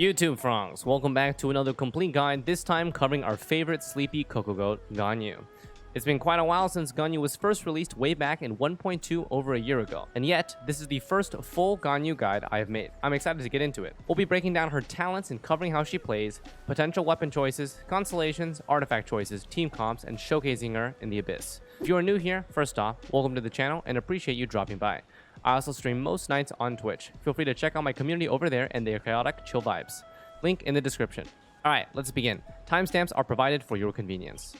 YouTube Frongs, welcome back to another complete guide, this time covering our favorite sleepy Coco Goat, Ganyu. It's been quite a while since Ganyu was first released way back in 1.2 over a year ago, and yet this is the first full Ganyu guide I have made. I'm excited to get into it. We'll be breaking down her talents and covering how she plays, potential weapon choices, constellations, artifact choices, team comps, and showcasing her in the abyss. If you are new here, first off, welcome to the channel and appreciate you dropping by. I also stream most nights on Twitch. Feel free to check out my community over there and their chaotic chill vibes. Link in the description. Alright, let's begin. Timestamps are provided for your convenience.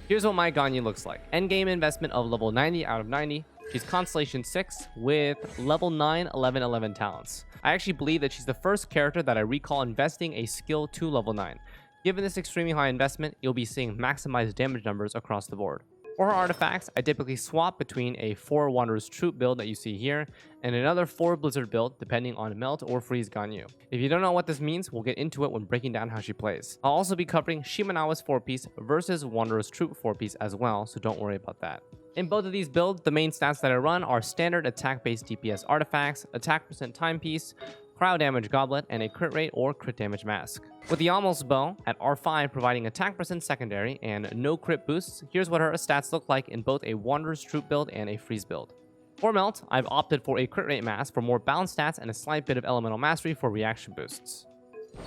Here's what My Ganyu looks like. Endgame investment of level 90 out of 90. She's Constellation 6 with level 9, 11, 11 talents. I actually believe that she's the first character that I recall investing a skill to level 9. Given this extremely high investment, you'll be seeing maximized damage numbers across the board. For her artifacts, I typically swap between a 4 Wanderer's Troop build that you see here and another 4 Blizzard build depending on Melt or Freeze Ganyu. If you don't know what this means, we'll get into it when breaking down how she plays. I'll also be covering Shimanawa's 4-piece versus Wanderer's Troop 4-piece as well, so don't worry about that. In both of these builds, the main stats that I run are standard attack-based DPS artifacts, attack percent timepiece, cryo damage goblet, and a crit rate or crit damage mask. With the almost bow at R5 providing attack percent secondary and no crit boosts, here's what her stats look like in both a Wanderer's Troop build and a Freeze build. For Melt, I've opted for a crit rate mask for more balanced stats and a slight bit of elemental mastery for reaction boosts.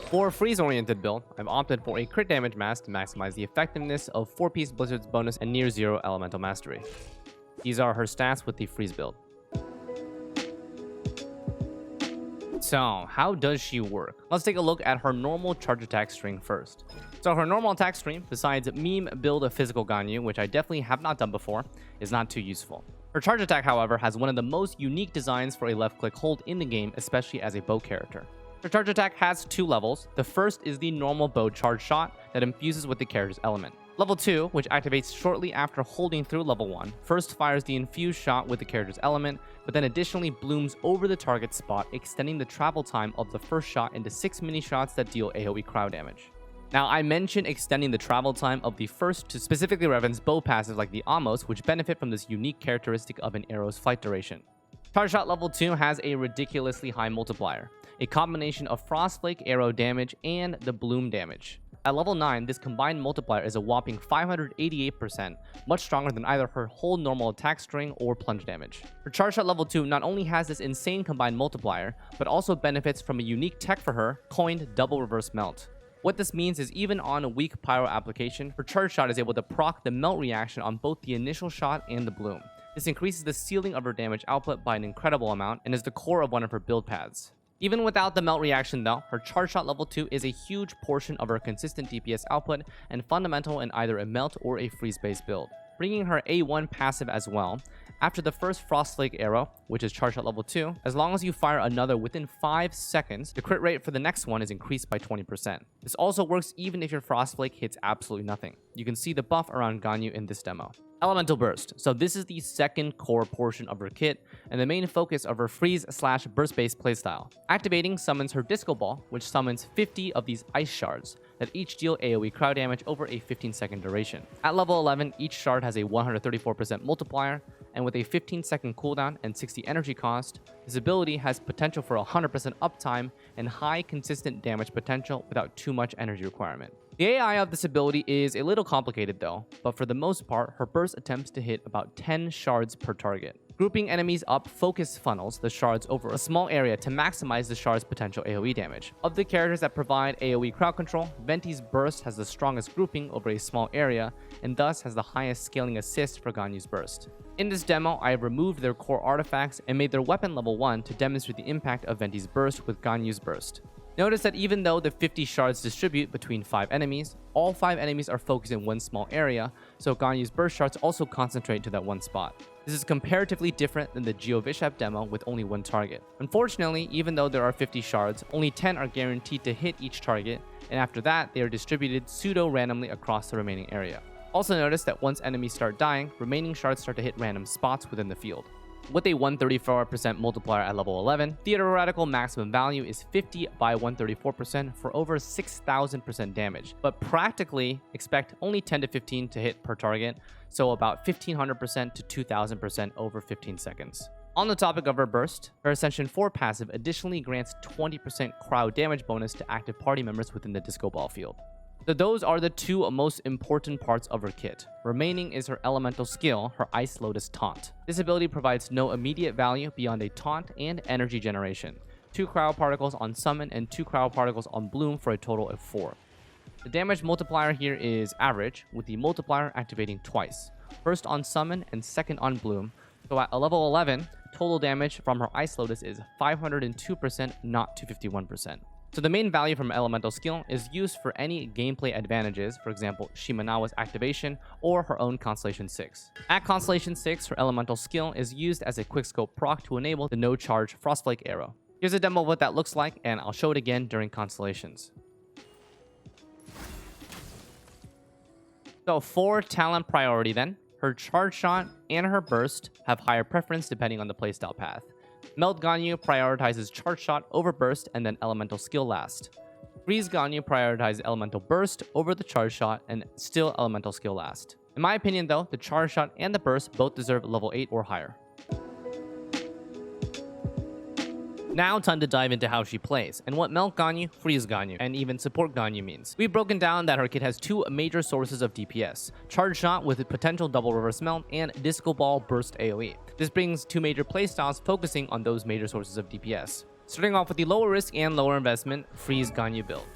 For a freeze-oriented build, I've opted for a crit damage mask to maximize the effectiveness of 4-piece Blizzard's bonus and near zero elemental mastery. These are her stats with the Freeze build. So, how does she work? Let's take a look at her normal charge attack string first. So her normal attack string, besides meme build a physical Ganyu, which I definitely have not done before, is not too useful. Her charge attack, however, has one of the most unique designs for a left-click hold in the game, especially as a bow character. Her charge attack has 2 levels. The first is the normal bow charge shot that infuses with the character's element. Level 2, which activates shortly after holding through level 1, first fires the infused shot with the character's element, but then additionally blooms over the target spot, extending the travel time of the first shot into 6 mini shots that deal AoE cryo damage. Now, I mentioned extending the travel time of the first to specifically reference bow passives like the Amos, which benefit from this unique characteristic of an arrow's flight duration. Charge Shot level 2 has a ridiculously high multiplier, a combination of Frostflake arrow damage and the bloom damage. At level 9, this combined multiplier is a whopping 588%, much stronger than either her whole normal attack string or plunge damage. Her Charge Shot level 2 not only has this insane combined multiplier, but also benefits from a unique tech for her, coined Double Reverse Melt. What this means is even on a weak pyro application, her Charge Shot is able to proc the melt reaction on both the initial shot and the bloom. This increases the ceiling of her damage output by an incredible amount and is the core of one of her build paths. Even without the melt reaction though, her charge shot level 2 is a huge portion of her consistent DPS output and fundamental in either a melt or a freeze based build. Bringing her A1 passive as well, after the first Frostflake arrow, which is charge shot level 2, as long as you fire another within 5 seconds, the crit rate for the next one is increased by 20%. This also works even if your Frostflake hits absolutely nothing. You can see the buff around Ganyu in this demo. Elemental Burst. So this is the second core portion of her kit and the main focus of her freeze/burst based playstyle. Activating summons her Disco Ball, which summons 50 of these ice shards that each deal AoE cryo damage over a 15-second duration. At level 11, each shard has a 134% multiplier, and with a 15-second cooldown and 60 energy cost, this ability has potential for 100% uptime and high consistent damage potential without too much energy requirement. The AI of this ability is a little complicated though, but for the most part, her burst attempts to hit about 10 shards per target. Grouping enemies up focus funnels the shards over a small area to maximize the shard's potential AoE damage. Of the characters that provide AoE crowd control, Venti's burst has the strongest grouping over a small area, and thus has the highest scaling assist for Ganyu's burst. In this demo, I have removed their core artifacts and made their weapon level 1 to demonstrate the impact of Venti's burst with Ganyu's burst. Notice that even though the 50 shards distribute between 5 enemies, all 5 enemies are focused in one small area, so Ganyu's burst shards also concentrate to that one spot. This is comparatively different than the GeoVishap demo with only one target. Unfortunately, even though there are 50 shards, only 10 are guaranteed to hit each target, and after that, they are distributed pseudo-randomly across the remaining area. Also notice that once enemies start dying, remaining shards start to hit random spots within the field. With a 134% multiplier at level 11, theoretical maximum value is 50 by 134% for over 6,000% damage, but practically expect only 10 to 15 to hit per target, so about 1,500% to 2,000% over 15 seconds. On the topic of her burst, her Ascension 4 passive additionally grants 20% crowd damage bonus to active party members within the disco ball field. So those are the two most important parts of her kit. Remaining is her elemental skill, her Ice Lotus Taunt. This ability provides no immediate value beyond a taunt and energy generation. 2 crowd particles on summon and 2 crowd particles on bloom for a total of 4. The damage multiplier here is average, with the multiplier activating twice. First on summon and second on bloom. So at a level 11, total damage from her Ice Lotus is 502%, not 251%. So the main value from elemental skill is used for any gameplay advantages, for example, Shimanawa's activation or her own Constellation 6. At Constellation 6, her elemental skill is used as a quickscope proc to enable the no-charge Frostflake arrow. Here's a demo of what that looks like, and I'll show it again during Constellations. So for talent priority then, her charge shot and her burst have higher preference depending on the playstyle path. Melt Ganyu prioritizes charge shot over burst and then elemental skill last. Freeze Ganyu prioritizes elemental burst over the charge shot and still elemental skill last. In my opinion though, the charge shot and the burst both deserve level 8 or higher. Now time to dive into how she plays, and what Melt Ganyu, Freeze Ganyu, and even Support Ganyu means. We've broken down that her kit has 2 major sources of DPS, Charge Shot with a potential double reverse melt, and Disco Ball Burst AoE. This brings 2 major playstyles focusing on those major sources of DPS. Starting off with the lower risk and lower investment, Freeze Ganyu build.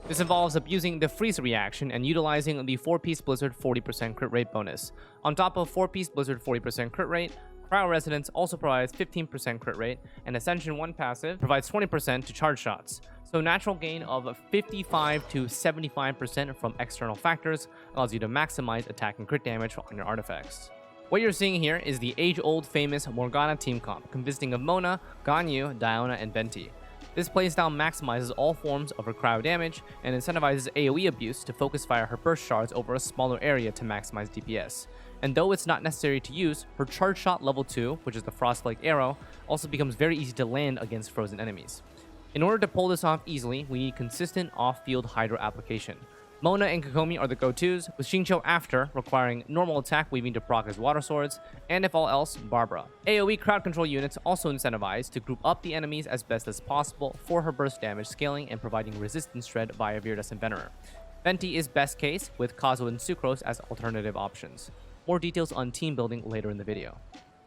This involves abusing the freeze reaction and utilizing the 4-piece Blizzard 40% crit rate bonus. On top of 4-piece Blizzard 40% crit rate, Cryo Resonance also provides 15% crit rate, and Ascension 1 passive provides 20% to charge shots. So natural gain of 55 to 75% from external factors allows you to maximize attack and crit damage on your artifacts. What you're seeing here is the age-old famous Morgana team comp, consisting of Mona, Ganyu, Diona, and Venti. This playstyle maximizes all forms of her cryo damage and incentivizes AoE abuse to focus fire her burst shards over a smaller area to maximize DPS. And though it's not necessary to use, her charge shot level 2, which is the Frostflake arrow, also becomes very easy to land against frozen enemies. In order to pull this off easily, we need consistent off-field Hydro application. Mona and Kokomi are the go-tos, with Xingqiu after, requiring normal attack weaving to proc as water swords, and if all else, Barbara. AoE crowd control units also incentivize to group up the enemies as best as possible for her burst damage scaling and providing resistance shred via Viridescent Venerer. Venti is best case, with Kazuha and Sucrose as alternative options. More details on team building later in the video.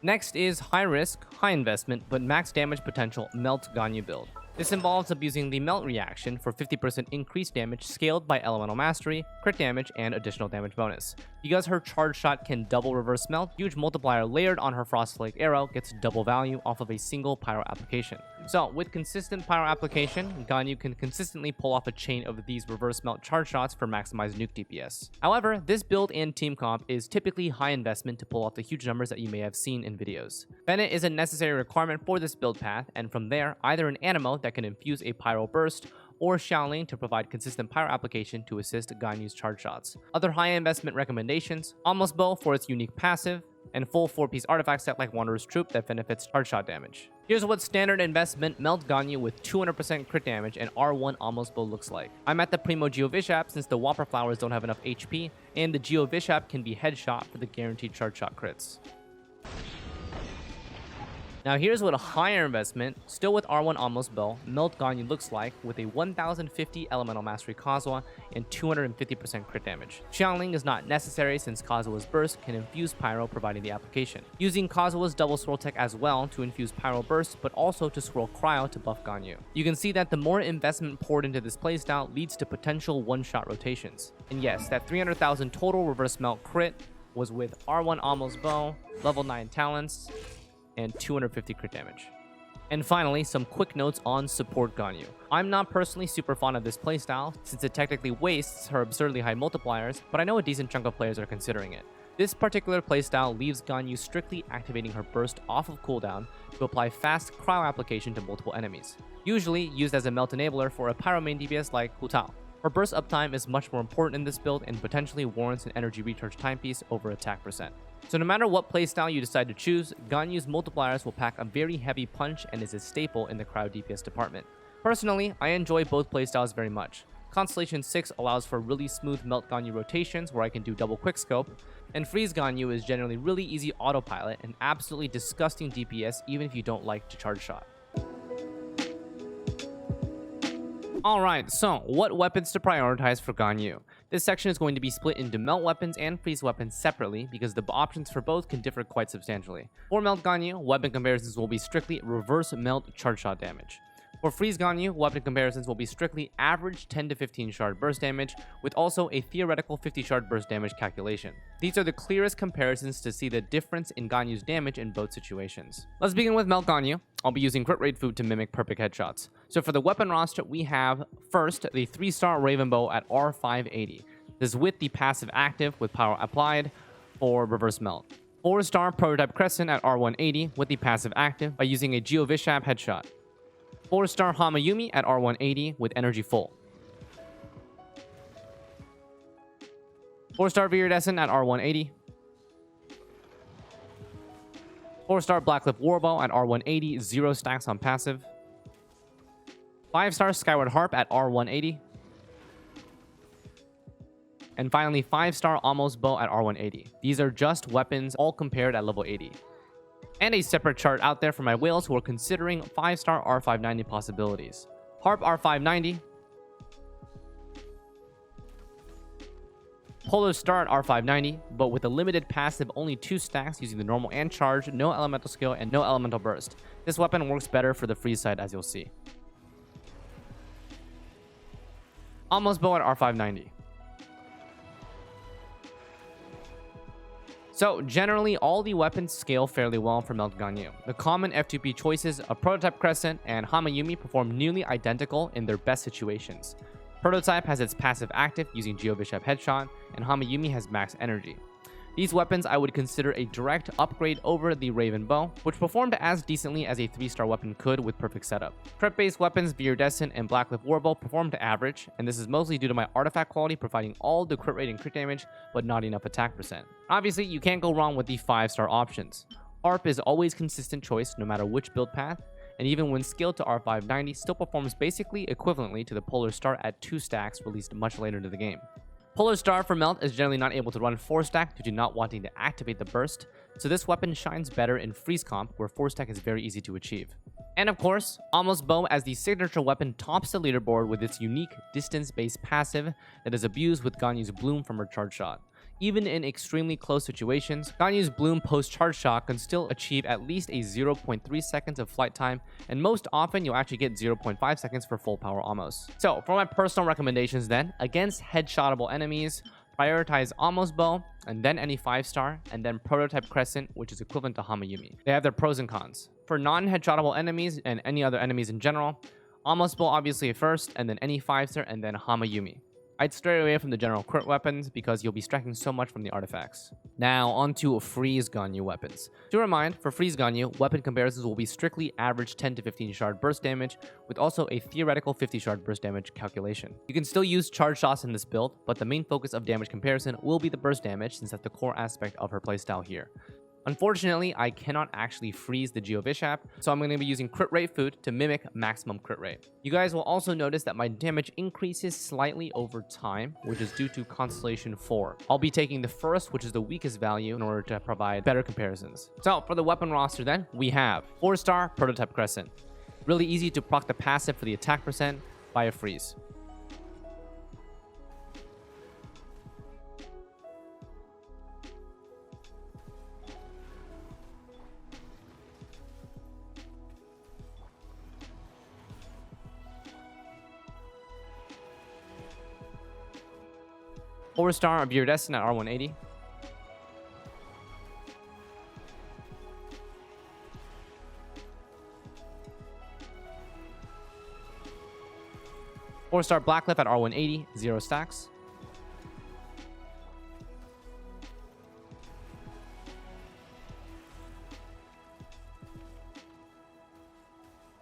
Next is high risk, high investment, but max damage potential Melt Ganyu build. This involves abusing the Melt reaction for 50% increased damage scaled by Elemental Mastery, crit damage, and additional damage bonus. Because her charge shot can double reverse melt, huge multiplier layered on her Frostflake arrow gets double value off of a single pyro application. So with consistent pyro application, Ganyu can consistently pull off a chain of these reverse melt charge shots for maximized nuke DPS. However, this build and team comp is typically high investment to pull off the huge numbers that you may have seen in videos. Bennett is a necessary requirement for this build path, and from there, either an Anemo that can infuse a pyro burst, or Xiaoling to provide consistent pyro application to assist Ganyu's charge shots. Other high investment recommendations, Almost Bow for its unique passive, and full 4-piece artifact set like Wanderer's Troop that benefits charge shot damage. Here's what standard investment Melt Ganyu with 200% crit damage and R1 Almost Bow looks like. I'm at the Primo Geovish app since the Whopper Flowers don't have enough HP, and the Geovish app can be headshot for the guaranteed charge shot crits. Now here's what a higher investment, still with R1 Almost Bow, Melt Ganyu looks like with a 1050 Elemental Mastery Kazuha and 250% crit damage. Xiangling is not necessary since Kazuha's burst can infuse Pyro providing the application. Using Kazuha's double swirl tech as well to infuse Pyro burst, but also to swirl Cryo to buff Ganyu. You can see that the more investment poured into this playstyle leads to potential one-shot rotations. And yes, that 300,000 total reverse melt crit was with R1 Almost Bow, level 9 talents, and 250 crit damage. And finally, some quick notes on Support Ganyu. I'm not personally super fond of this playstyle, since it technically wastes her absurdly high multipliers, but I know a decent chunk of players are considering it. This particular playstyle leaves Ganyu strictly activating her burst off of cooldown to apply fast cryo application to multiple enemies, usually used as a melt enabler for a pyro main DPS like Hu Tao. Her burst uptime is much more important in this build and potentially warrants an energy recharge timepiece over attack percent. So no matter what playstyle you decide to choose, Ganyu's multipliers will pack a very heavy punch and is a staple in the cryo DPS department. Personally, I enjoy both playstyles very much. Constellation 6 allows for really smooth Melt Ganyu rotations where I can do double quickscope, and Freeze Ganyu is generally really easy autopilot and absolutely disgusting DPS even if you don't like to charge shot. Alright, so what weapons to prioritize for Ganyu? This section is going to be split into melt weapons and freeze weapons separately because the options for both can differ quite substantially. For melt Ganyu, weapon comparisons will be strictly reverse melt charge shot damage. For freeze Ganyu, weapon comparisons will be strictly average 10 to 15 shard burst damage, with also a theoretical 50 shard burst damage calculation. These are the clearest comparisons to see the difference in Ganyu's damage in both situations. Let's begin with melt Ganyu. I'll be using crit rate food to mimic perfect headshots. So for the weapon roster, we have first the 3-star Raven Bow at R580. This is with the passive active with power applied for reverse melt. 4-star Prototype Crescent at R180 with the passive active by using a Geovishap headshot. 4-star Hamayumi at R180 with energy full. 4-star Viridescent at R180. 4-star Blackcliff Warbow at R180, 0 stacks on passive. 5-star Skyward Harp at R180. And finally, 5-star Almost Bow at R180. These are just weapons, all compared at level 80. And a separate chart out there for my whales who are considering 5-star R590 possibilities. Harp R590. Polar Star at R590, but with a limited passive, only 2 stacks using the normal and charge, no elemental skill, and no elemental burst. This weapon works better for the freeze side, as you'll see. Almost Bow at R590. So generally, all the weapons scale fairly well for Melt Ganyu. The common F2P choices of Prototype Crescent and Hamayumi perform nearly identical in their best situations. Prototype has its passive active using Geovishap Headshot, and Hamayumi has max energy. These weapons I would consider a direct upgrade over the Raven Bow, which performed as decently as a 3-star weapon could with perfect setup. Crit-based weapons Viridescent and Blackcliff Warbow performed average, and this is mostly due to my artifact quality providing all the crit rate and crit damage, but not enough attack percent. Obviously, you can't go wrong with the 5-star options. Harp is always consistent choice no matter which build path, and even when scaled to R590, still performs basically equivalently to the Polar Star at 2 stacks released much later into the game. Polar Star for Melt is generally not able to run 4-stack due to not wanting to activate the burst, so this weapon shines better in freeze comp where 4-stack is very easy to achieve. And of course, Almost Bow as the signature weapon tops the leaderboard with its unique distance-based passive that is abused with Ganyu's Bloom from her charge shot. Even in extremely close situations, Ganyu's Bloom post-charge shot can still achieve at least a 0.3 seconds of flight time, and most often you'll actually get 0.5 seconds for full power almost. So for my personal recommendations then, against headshotable enemies, prioritize Almost Bow, and then any 5-star, and then Prototype Crescent, which is equivalent to Hamayumi. They have their pros and cons. For non-headshotable enemies and any other enemies in general, Almost Bow obviously first, and then any 5-star, and then Hamayumi. I'd stray away from the general crit weapons because you'll be stacking so much from the artifacts. Now onto Freeze Ganyu weapons. To remind, for Freeze Ganyu, weapon comparisons will be strictly average 10 to 15 shard burst damage, with also a theoretical 50 shard burst damage calculation. You can still use charge shots in this build, but the main focus of damage comparison will be the burst damage since that's the core aspect of her playstyle here. Unfortunately, I cannot actually freeze the Geovishap, so I'm going to be using crit rate food to mimic maximum crit rate. You guys will also notice that my damage increases slightly over time, which is due to Constellation 4. I'll be taking the first, which is the weakest value, in order to provide better comparisons. So for the weapon roster then, we have 4-star Prototype Crescent. Really easy to proc the passive for the attack percent by a freeze. Four-star Viridescent at R180. Four-star Blackcliff at R180, 0 stacks.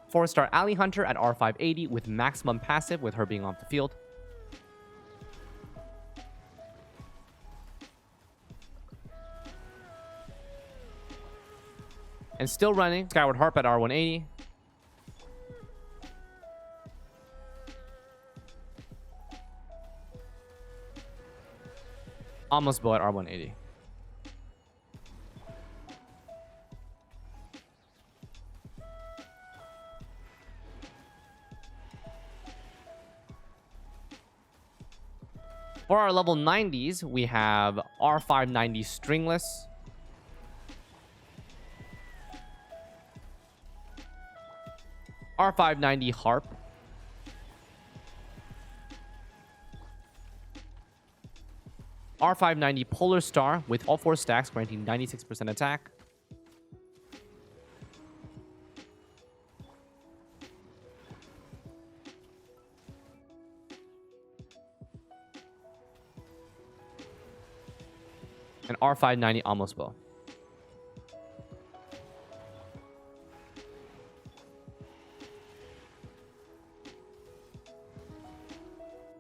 Four-star Alley Hunter at R580 with maximum passive with her being off the field. And still running Skyward Harp at R180. Almost bow at R180. For our level 90s, we have R590 Stringless, R590 Harp, R590 Polar Star with all 4 stacks granting 96% attack, and R590 Almost Bow.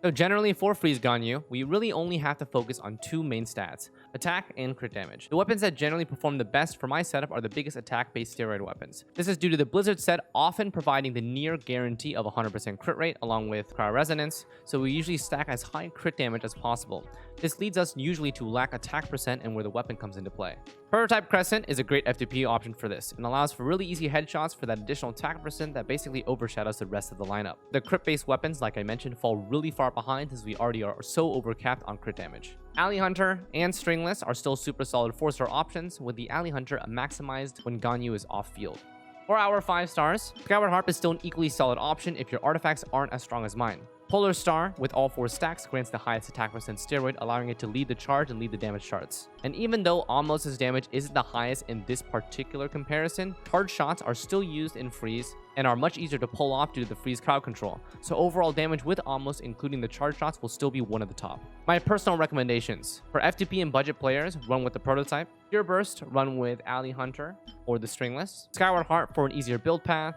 So generally for Freeze Ganyu, we really only have to focus on 2 main stats, attack and crit damage. The weapons that generally perform the best for my setup are the biggest attack-based steroid weapons. This is due to the Blizzard set often providing the near guarantee of 100% crit rate along with cryo resonance, so we usually stack as high crit damage as possible. This leads us usually to lack attack percent and where the weapon comes into play. Prototype Crescent is a great FTP option for this and allows for really easy headshots for that additional attack percent that basically overshadows the rest of the lineup. The crit-based weapons, like I mentioned, fall really far behind since we already are so overcapped on crit damage. Alley Hunter and Stringless are still super solid 4-star options, with the Alley Hunter maximized when Ganyu is off-field. For our 5 stars, Skyward Harp is still an equally solid option if your artifacts aren't as strong as mine. Polar Star, with all 4 stacks, grants the highest attack percent steroid, allowing it to lead the charge and lead the damage charts. And even though Almost's damage isn't the highest in this particular comparison, charge shots are still used in Freeze and are much easier to pull off due to the Freeze crowd control, so overall damage with Almost, including the charge shots, will still be one of the top. My personal recommendations: for FTP and budget players, run with the Prototype. Pure Burst, run with Alley Hunter or the Stringless. Skyward Heart for an easier build path.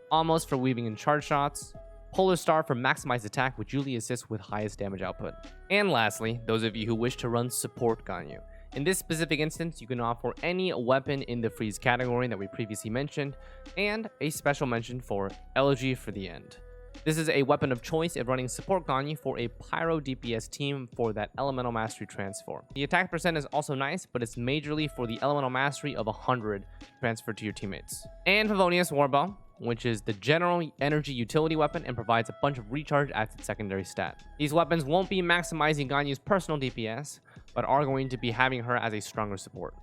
Almost for weaving in charge shots. Polar Star for maximized attack, which usually assists with highest damage output. And lastly, those of you who wish to run Support Ganyu. In this specific instance, you can opt for any weapon in the Freeze category that we previously mentioned, and a special mention for Elegy for the End. This is a weapon of choice if running Support Ganyu for a Pyro DPS team for that Elemental Mastery transform. The attack percent is also nice, but it's majorly for the Elemental Mastery of 100 transferred to your teammates. And Favonius Warbow, which is the general energy utility weapon and provides a bunch of recharge as its secondary stat. These weapons won't be maximizing Ganyu's personal DPS, but are going to be having her as a stronger support.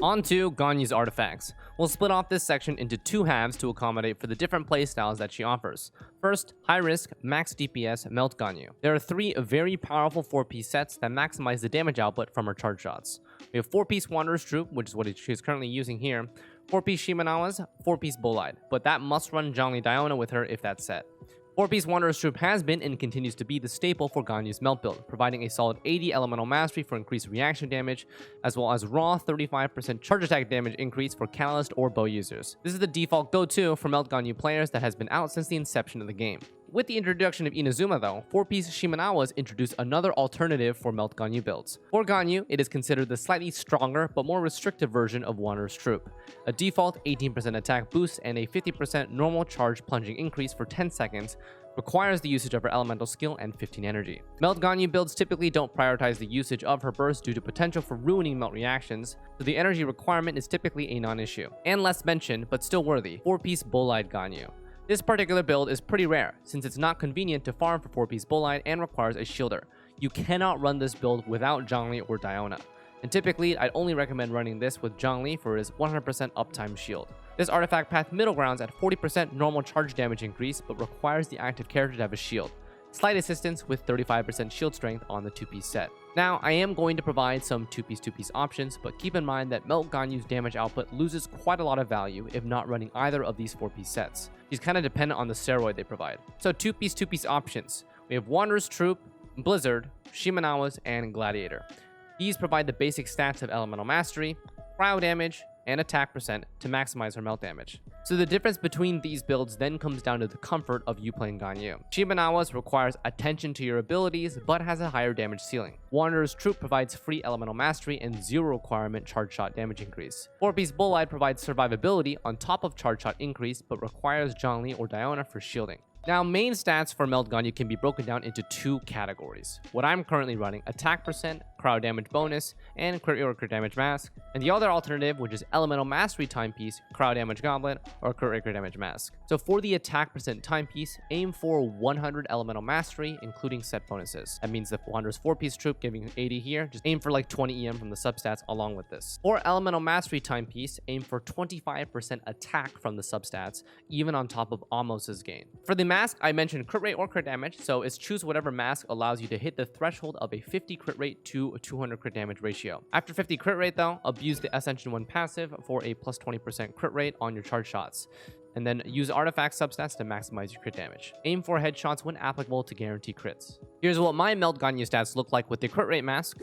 On to Ganyu's artifacts. We'll split off this section into 2 halves to accommodate for the different playstyles that she offers. First, high risk, max DPS, Melt Ganyu. There are 3 very powerful 4-piece sets that maximize the damage output from her charge shots. We have 4-piece Wanderer's Troop, which is what she's currently using here, 4-piece Shimenawa's, 4-piece Bolide, but that must run Zhongli Diona with her if that's set. 4-piece Wanderer's Troop has been and continues to be the staple for Ganyu's melt build, providing a solid 80 elemental mastery for increased reaction damage, as well as raw 35% charge attack damage increase for catalyst or bow users. This is the default go-to for melt Ganyu players that has been out since the inception of the game. With the introduction of Inazuma though, 4-piece Shimenawas introduced another alternative for melt Ganyu builds. For Ganyu, it is considered the slightly stronger but more restrictive version of Wanderer's Troop. A default 18% attack boost and a 50% normal charge plunging increase for 10 seconds requires the usage of her elemental skill and 15 energy. Melt Ganyu builds typically don't prioritize the usage of her burst due to potential for ruining melt reactions, so the energy requirement is typically a non-issue. And less mentioned, but still worthy, 4-piece Bolide Ganyu. This particular build is pretty rare, since it's not convenient to farm for 4-piece Bolide and requires a shielder. You cannot run this build without Zhongli or Diona, and typically I'd only recommend running this with Zhongli for his 100% uptime shield. This artifact path middle grounds at 40% normal charge damage increase, but requires the active character to have a shield. Slight assistance with 35% shield strength on the 2-piece set. Now, I am going to provide some 2-piece options, but keep in mind that Melt Ganyu's damage output loses quite a lot of value if not running either of these 4-piece sets. She's kind of dependent on the steroid they provide. So 2-piece options. We have Wanderer's Troop, Blizzard, Shimenawa's, and Gladiator. These provide the basic stats of Elemental Mastery, cryo damage, and attack percent to maximize her melt damage. So the difference between these builds then comes down to the comfort of you playing Ganyu. Shimenawa's requires attention to your abilities, but has a higher damage ceiling. Wanderer's Troop provides free elemental mastery and 0 requirement charge shot damage increase. 4-piece Bolide provides survivability on top of charge shot increase, but requires Zhongli or Diona for shielding. Now, main stats for Melt Ganyu can be broken down into two categories. What I'm currently running, attack percent, crowd damage bonus, and crit rate or crit damage mask. And the other alternative, which is elemental mastery timepiece, crowd damage goblet, or crit rate crit damage mask. So for the attack percent timepiece, aim for 100 elemental mastery, including set bonuses. That means the Wanderer's 4-piece troop giving 80 here, just aim for like 20 EM from the substats along with this. For elemental mastery timepiece, aim for 25% attack from the substats, even on top of Amos's gain. For the mask, I mentioned crit rate or crit damage, so it's choose whatever mask allows you to hit the threshold of a 50 crit rate to a 200 crit damage ratio. After 50 crit rate though, abuse the Ascension 1 passive for a plus 20% crit rate on your charge shots. And then use artifact substats to maximize your crit damage. Aim for headshots when applicable to guarantee crits. Here's what my Melt Ganyu stats look like with the crit rate mask,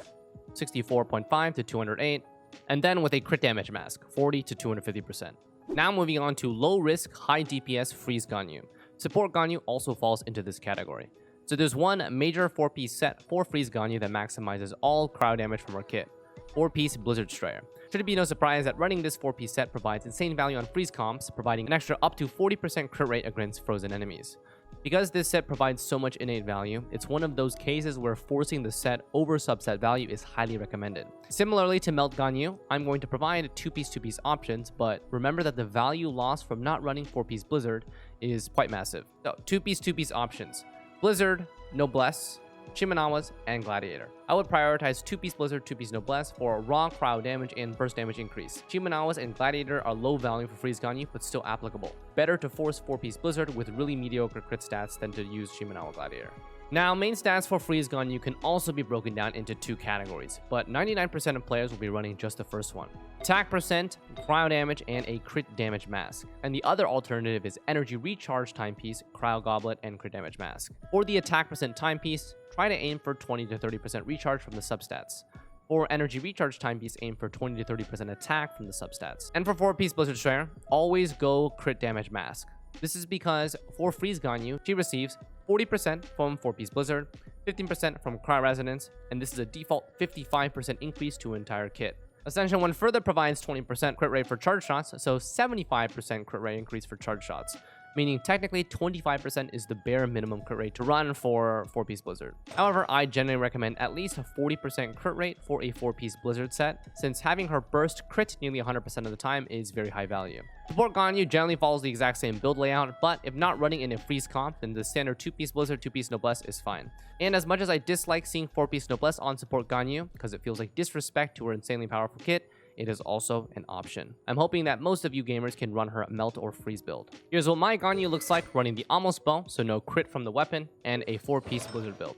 64.5 to 208, and then with a crit damage mask, 40 to 250%. Now moving on to low risk, high DPS freeze Ganyu. Support Ganyu also falls into this category. So there's one major 4-piece set for freeze Ganyu that maximizes all crowd damage from her kit, 4-piece Blizzard Strayer. Should it be no surprise that running this 4-piece set provides insane value on freeze comps, providing an extra up to 40% crit rate against frozen enemies. Because this set provides so much innate value, it's one of those cases where forcing the set over subset value is highly recommended. Similarly to Melt Ganyu, I'm going to provide 2-piece options, but remember that the value lost from not running 4-piece Blizzard is quite massive. So 2-piece options: Blizzard, Noblesse, Shimenawa's, and Gladiator. I would prioritize 2-piece Blizzard, 2-piece Noblesse for raw crowd damage and burst damage increase. Shimenawa's and Gladiator are low value for freeze Ganyu, but still applicable. Better to force 4-piece Blizzard with really mediocre crit stats than to use Shimenawa Gladiator. Now, main stats for freeze Ganyu can also be broken down into two categories, but 99% of players will be running just the first one: attack percent, crowd damage, and a crit damage mask. And the other alternative is energy recharge timepiece, crowd goblet, and crit damage mask. For the attack percent timepiece, try to aim for 20 to 30% recharge from the substats. For energy recharge timepiece, aim for 20 to 30% attack from the substats. And for 4-piece Blizzard Strayer, always go crit damage mask. This is because for freeze Ganyu, she receives 40% from 4-piece Blizzard, 15% from crowd resonance, and this is a default 55% increase to entire kit. Ascension 1 further provides 20% crit rate for charge shots, so 75% crit rate increase for charge shots, meaning technically 25% is the bare minimum crit rate to run for 4-piece Blizzard. However, I generally recommend at least a 40% crit rate for a 4-piece Blizzard set, since having her burst crit nearly 100% of the time is very high value. Support Ganyu generally follows the exact same build layout, but if not running in a freeze comp, then the standard 2-piece Blizzard, 2-piece Noblesse is fine. And as much as I dislike seeing 4-piece Noblesse on Support Ganyu, because it feels like disrespect to her insanely powerful kit, it is also an option. I'm hoping that most of you gamers can run her melt or freeze build. Here's what my Ganyu looks like running the Amos bow, so no crit from the weapon, and a 4-piece Blizzard build.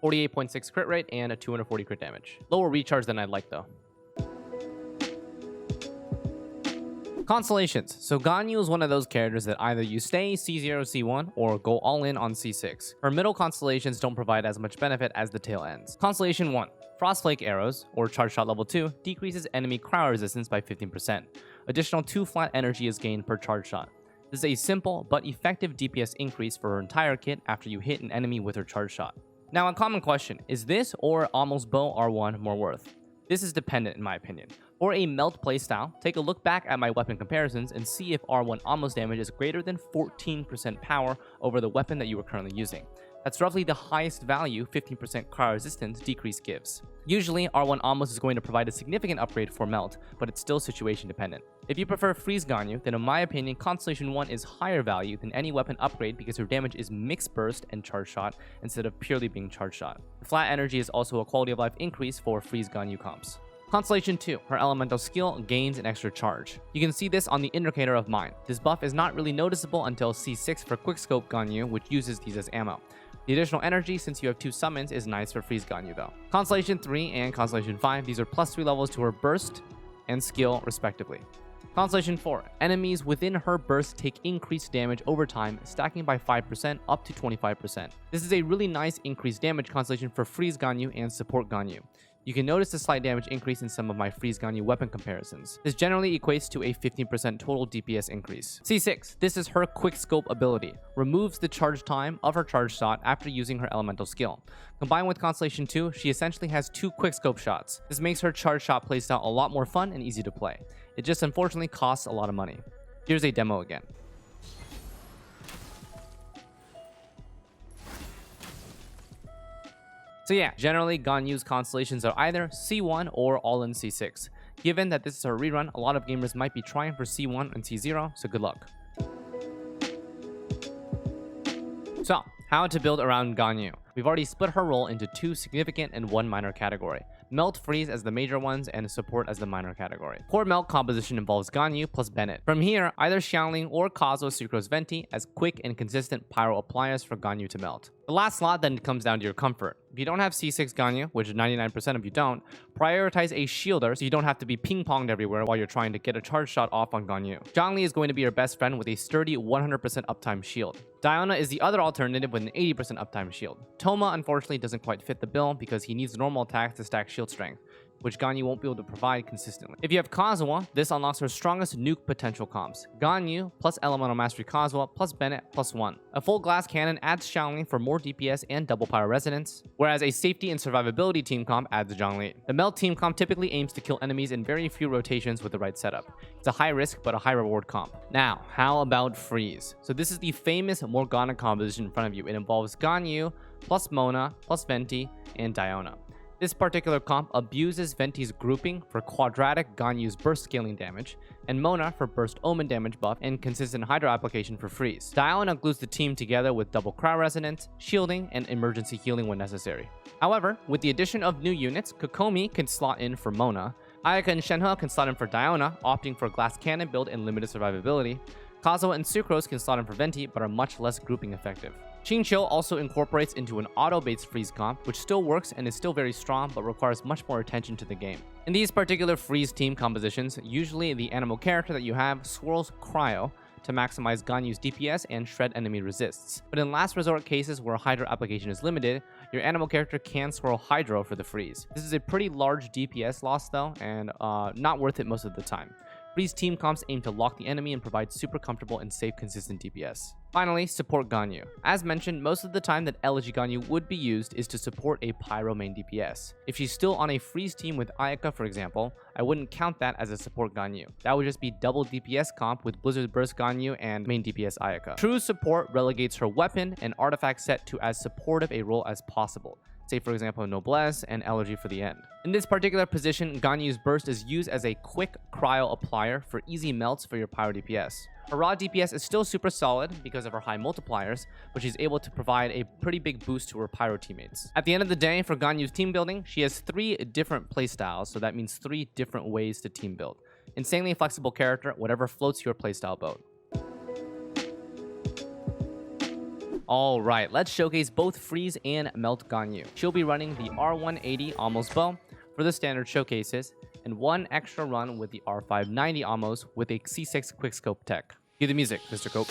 48.6 crit rate and a 240 crit damage. Lower recharge than I'd like though. Constellations. So Ganyu is one of those characters that either you stay C0, C1, or go all in on C6. Her middle constellations don't provide as much benefit as the tail ends. Constellation 1. Frostflake arrows, or charge shot level 2, decreases enemy crowd resistance by 15%. Additional 2 flat energy is gained per charge shot. This is a simple but effective DPS increase for her entire kit after you hit an enemy with her charge shot. Now, a common question, is this or Amos bow R1 more worth? This is dependent in my opinion. For a melt playstyle, take a look back at my weapon comparisons and see if R1 Amos damage is greater than 14% power over the weapon that you are currently using. That's roughly the highest value 15% crowd resistance decrease gives. Usually, R1 Amos is going to provide a significant upgrade for melt, but it's still situation dependent. If you prefer freeze Ganyu, then in my opinion, Constellation 1 is higher value than any weapon upgrade because her damage is mixed burst and charge shot instead of purely being charge shot. Flat energy is also a quality of life increase for freeze Ganyu comps. Constellation 2, her elemental skill gains an extra charge. You can see this on the indicator of mine. This buff is not really noticeable until C6 for Quickscope Ganyu, which uses these as ammo. The additional energy, since you have 2 summons, is nice for freeze Ganyu though. Constellation 3 and Constellation 5, these are +3 levels to her burst and skill respectively. Constellation 4, enemies within her burst take increased damage over time, stacking by 5% up to 25%. This is a really nice increased damage constellation for freeze Ganyu and support Ganyu. You can notice a slight damage increase in some of my freeze Ganyu weapon comparisons. This generally equates to a 15% total DPS increase. C6, this is her quick scope ability. Removes the charge time of her charge shot after using her elemental skill. Combined with Constellation 2, she essentially has 2 quick scope shots. This makes her charge shot playstyle a lot more fun and easy to play. It just unfortunately costs a lot of money. Here's a demo again. So yeah, generally Ganyu's constellations are either C1 or all in C6. Given that this is a rerun, a lot of gamers might be trying for C1 and C0, so good luck. So, how to build around Ganyu. We've already split her role into 2 significant and 1 minor category. Melt, Freeze as the major ones, and Support as the minor category. Core Melt composition involves Ganyu plus Bennett. From here, either Xiangling or Kazuo Sucrose Venti as quick and consistent pyro appliers for Ganyu to melt. The last slot then comes down to your comfort. If you don't have C6 Ganyu, which 99% of you don't, prioritize a shielder so you don't have to be ping-ponged everywhere while you're trying to get a charge shot off on Ganyu. Xiangling is going to be your best friend with a sturdy 100% uptime shield. Diona is the other alternative with an 80% uptime shield. Toma unfortunately doesn't quite fit the bill because he needs normal attacks to stack shield strength, which Ganyu won't be able to provide consistently. If you have Kazuha, this unlocks her strongest nuke potential comps. Ganyu plus Elemental Mastery Kazuha plus Bennett plus 1. A full glass cannon adds Xiangling for more DPS and double pyro resonance, whereas a safety and survivability team comp adds Zhongli. The Melt team comp typically aims to kill enemies in very few rotations with the right setup. It's a high risk but a high reward comp. Now, how about Freeze? So this is the famous Morgana composition in front of you. It involves Ganyu plus Mona plus Venti and Diona. This particular comp abuses Venti's grouping for quadratic Ganyu's burst scaling damage, and Mona for burst omen damage buff and consistent Hydro application for freeze. Diona glues the team together with double cryo resonance, shielding, and emergency healing when necessary. However, with the addition of new units, Kokomi can slot in for Mona, Ayaka and Shenhe can slot in for Diona, opting for glass cannon build and limited survivability. Kazuha and Sucrose can slot in for Venti, but are much less grouping effective. Xingqiu also incorporates into an auto-based freeze comp, which still works and is still very strong, but requires much more attention to the game. In these particular freeze team compositions, usually the animal character that you have swirls cryo to maximize Ganyu's DPS and shred enemy resists. But in last resort cases where Hydro application is limited, your animal character can swirl Hydro for the freeze. This is a pretty large DPS loss though, and not worth it most of the time. Freeze team comps aim to lock the enemy and provide super comfortable and safe consistent DPS. Finally, support Ganyu. As mentioned, most of the time that Elegy Ganyu would be used is to support a Pyro main DPS. If she's still on a freeze team with Ayaka, for example, I wouldn't count that as a support Ganyu. That would just be double DPS comp with Blizzard Burst Ganyu and main DPS Ayaka. True support relegates her weapon and artifact set to as supportive a role as possible. Say for example Noblesse and Elegy for the end. In this particular position, Ganyu's burst is used as a quick cryo applier for easy melts for your pyro DPS. Her raw DPS is still super solid because of her high multipliers, but she's able to provide a pretty big boost to her pyro teammates. At the end of the day, for Ganyu's team building, she has 3 different playstyles, so that means 3 different ways to team build. Insanely flexible character, whatever floats your playstyle boat. Alright, let's showcase both Freeze and Melt Ganyu. She'll be running the R180 Almost bow for the standard showcases, and 1 extra run with the R590 Almost with a C6 quickscope tech. Cue the music, Mr. Cope.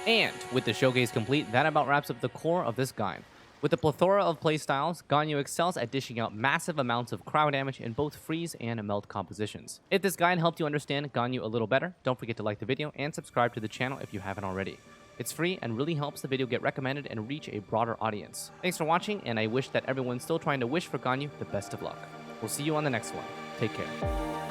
And with the showcase complete, that about wraps up the core of this guide. With a plethora of playstyles, Ganyu excels at dishing out massive amounts of crowd damage in both freeze and melt compositions. If this guide helped you understand Ganyu a little better, don't forget to like the video and subscribe to the channel if you haven't already. It's free and really helps the video get recommended and reach a broader audience. Thanks for watching, and I wish that everyone still trying to wish for Ganyu the best of luck. We'll see you on the next one. Take care.